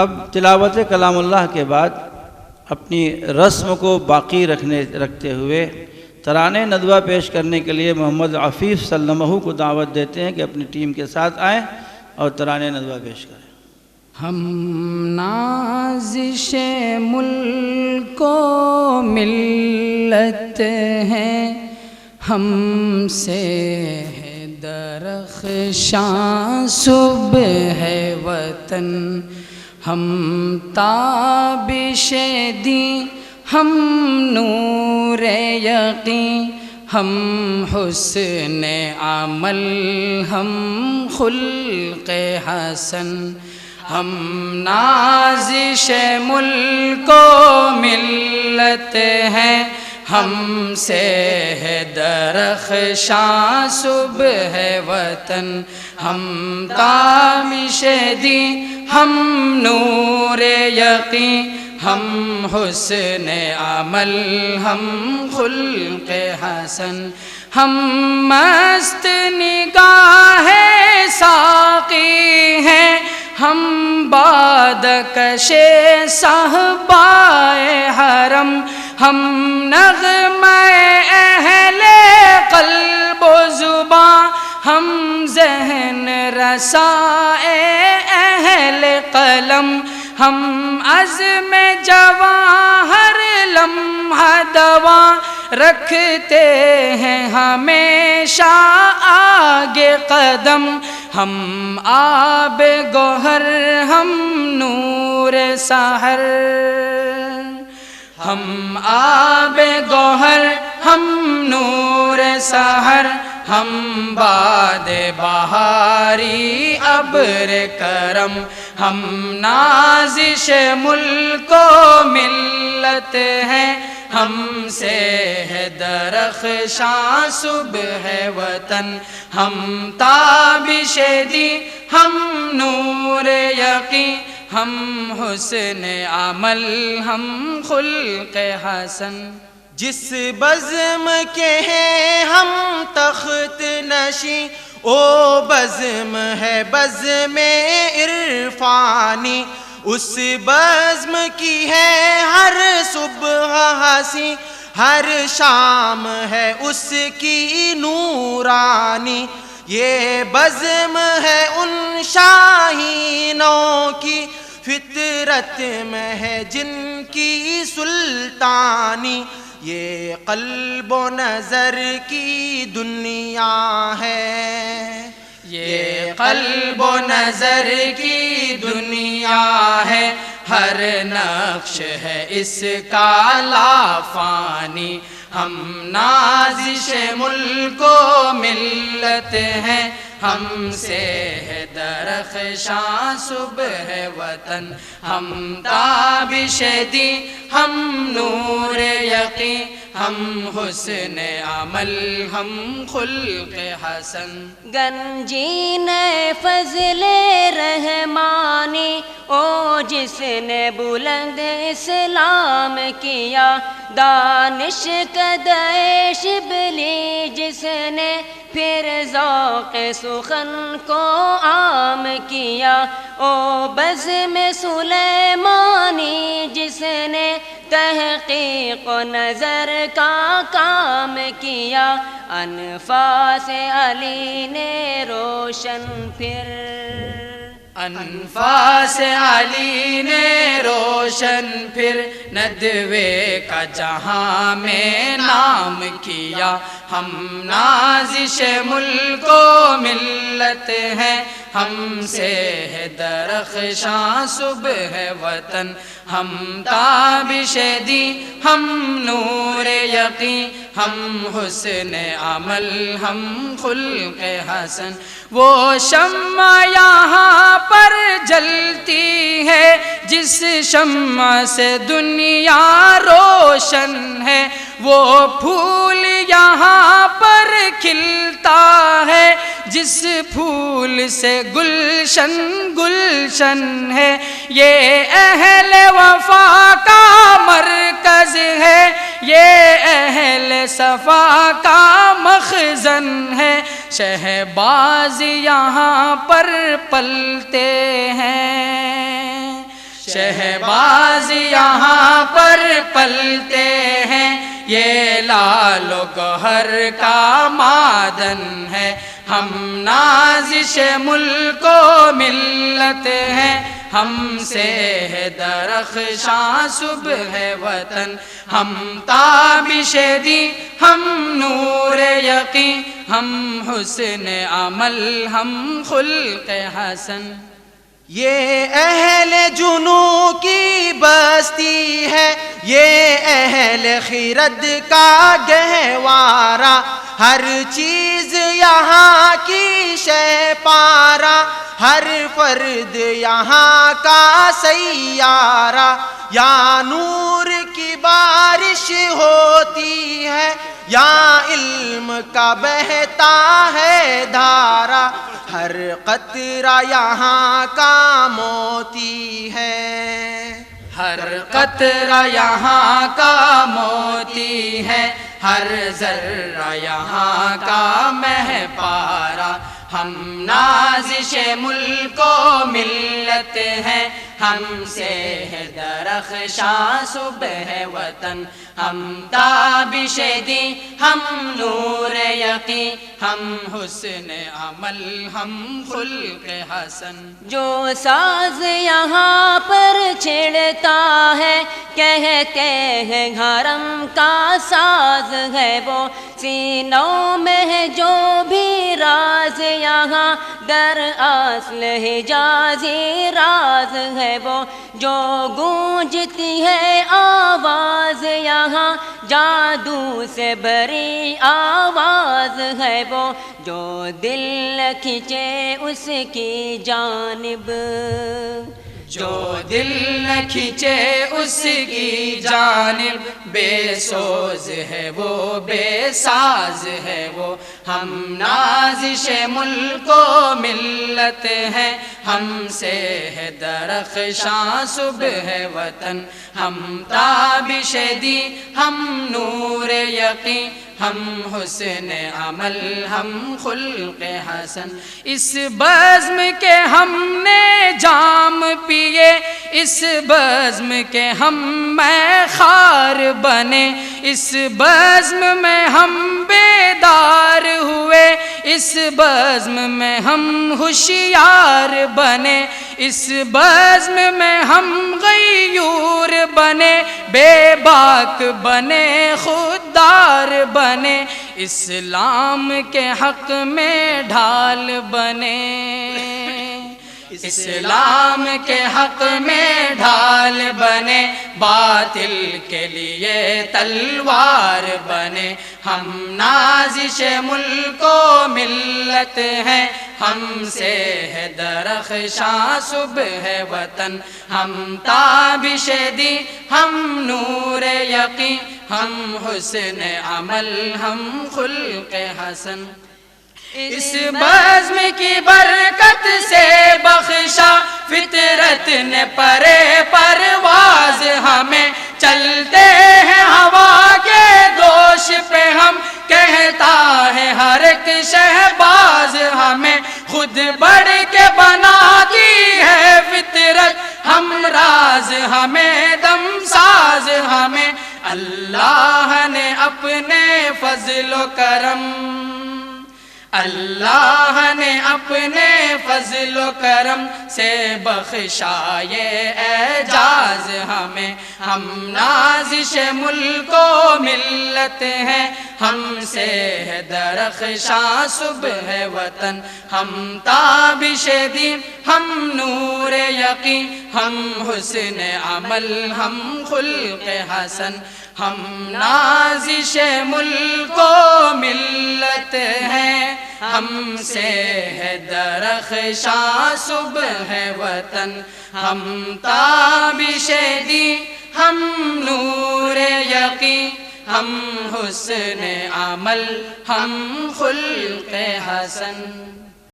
اب تلاوت کلام اللہ کے بعد اپنی رسم کو باقی رکھتے ہوئے ترانے ندوہ پیش کرنے کے لیے محمد عفیف سلمہ کو دعوت دیتے ہیں کہ اپنی ٹیم کے ساتھ آئیں اور ترانے ندوہ پیش کریں۔ ہم نازش ملک و ملت ہیں، ہم سے ہے درخشاں صبح وطن، ہم تابش دیں، ہم نور یقین، ہم حسن عمل، ہم خلق حسن، ہم نازش ملک و ملت ہیں، ہم سے ہے درخشاں صبح وطن، ہم تابش دیں، ہم نور یقین، ہم حسن عمل، ہم خلق حسن، ہم مست نگاہ ساقی ہیں، ہم بادکش صحبائے حرم، ہم نغمہ اہل قلب و زباں، ہم ذہن رسائے اہل قلم، ہم عزم جواں ہر لمحہ دواں، رکھتے ہیں ہمیشہ آگے قدم، ہم آب گوہر، ہم نور سحر، ہم آب گوہر، ہم نور سحر، ہم باد بہاری ابر کرم، ہم نازش ملک و ملت ہیں، ہم سے ہے درخشاں صبح وطن، ہم تابش دیں، ہم نور یقین، ہم حسن عمل، ہم خلق حسن۔ جس بزم کے ہیں ہم تخت نشیں، او بزم ہے بزم عرفانی، اس بزم کی ہے ہر صبح ہنسی، ہر شام ہے اس کی نورانی، یہ بزم ہے ان شاہینوں کی، فطرت میں ہے جن کی سلطانی، یہ قلب و نظر کی دنیا ہے، یہ قلب و نظر کی دنیا ہے، ہر نقش ہے اس کا لافانی، ہم نازش ملک و ملت ہیں، ہم سے ہے درخشاں صبح وطن، ہم تابش دیں، ہم نور یقین، ہم حسن عمل، ہم خلق حسن۔ گنجین فضل رحمانی، او جس نے بلند اسلام کیا، دانش قدائے شبلی جس نے پھر ذوق سخن کو عام کیا، او بزم سلیمانی جس نے تحقیق و نظر کا کام کیا، انفاس علی نے روشن پھر، انفاس علی نے روشن پھر، ندوے کا جہاں میں نام کیا، ہم نازش ملک و ملت ہیں، ہم سے ہے درخشاں صبح وطن، ہم تابش دیں، ہم نور یقین، ہم حسن عمل، ہم خلق حسن۔ وہ شمع یہاں پر جلتی ہے جس شمع سے دنیا روشن ہے، وہ پھول یہاں پر کھلتا ہے جس پھول سے گلشن گلشن ہے، یہ اہل وفا کا مرکز ہے، یہ اہل صفا کا مخزن ہے، شہباز یہاں پر پلتے ہیں، شہباز یہاں پر پلتے ہیں، یہ لال و گوہر کا معدن ہے، ہم نازش ملک و ملت ہیں، ہم سے ہے درخشاں صبح وطن، ہم تابش دی، ہم نور یقین، ہم حسن عمل، ہم خلق حسن۔ یہ اہل جنوں کی بستی ہے، یہ اہل خرد کا گہوارہ، ہر چیز یہاں کی شے پارا، ہر فرد یہاں کا سیارہ، یا نور کی بارش ہوتی ہے، یا علم کا بہتا ہے دھارا، ہر قطرہ یہاں کا موتی ہے، ہر قطرہ یہاں کا موتی ہے، ہر ذرہ یہاں کا مہ پارا، ہم نازش ملک و ملت ہیں، ہم سے ہے درخشاں صبح وطن، ہم تابش دی، ہم نور یقین، ہم حسن عمل، ہم خلق حسن۔ جو ساز یہاں پر چھڑتا ہے، کہتے ہیں حرم کا ساز ہے وہ، سینوں میں ہے جو بھی راز یہاں، در اصل حجازی راز ہے وہ، جو گونجتی ہے آواز یہاں، جادو سے بری آواز ہے وہ، جو دل کھینچے اس کی جانب، جو دل نہ کھینچے اس کی جانب، بے سوز ہے وہ، بے ساز ہے وہ، ہم نازش ملک و ملت ہیں، ہم سے ہے درخشاں صبح وطن، ہم تابش دی، ہم نور یقین، ہم حسن عمل، ہم خلق حسن۔ اس بزم کے ہم نے جام پیے، اس بزم کے ہم میں خار بنے، اس بزم میں ہم بیدار ہوئے، اس بزم میں ہم ہوشیار بنے، اس بزم میں ہم غیور بنے، بے باک بنے، خوددار بنے، اسلام کے حق میں ڈھال بنے، اسلام کے حق میں ڈھال بنے، باطل کے لیے تلوار بنے، ہم نازش ملک و ملت ہیں، ہم سے ہے درخشاں صبح وطن، ہم تابش دی، ہم نور یقین، ہم حسن عمل، ہم خلق حسن۔ اس بزم کی برکت سے بخشا فطرت نے پرے پرواز ہمیں، چلتے ہیں ہوا کے دوش پہ ہم، کہتا ہے ہر ایک شہباز ہمیں، خود بڑھ کے بناتی ہے فطرت، ہم راز ہمیں، دم ساز ہمیں، اللہ نے اپنے فضل و کرم، اللہ نے اپنے فضل و کرم سے بخشا یہ اعجاز ہمیں، ہم نازش ملک و ملت ہیں، ہم سے ہے درخشاں صبح وطن، ہم تابش دین، ہم نور یقین، ہم حسن عمل، ہم خلق حسن، ہم نازش ملک و ملت ہیں، ہم سے ہے درخشاں صبح وطن، ہم تابش دین، ہم نور یقین، ہم حسن عمل، ہم خلق حسن۔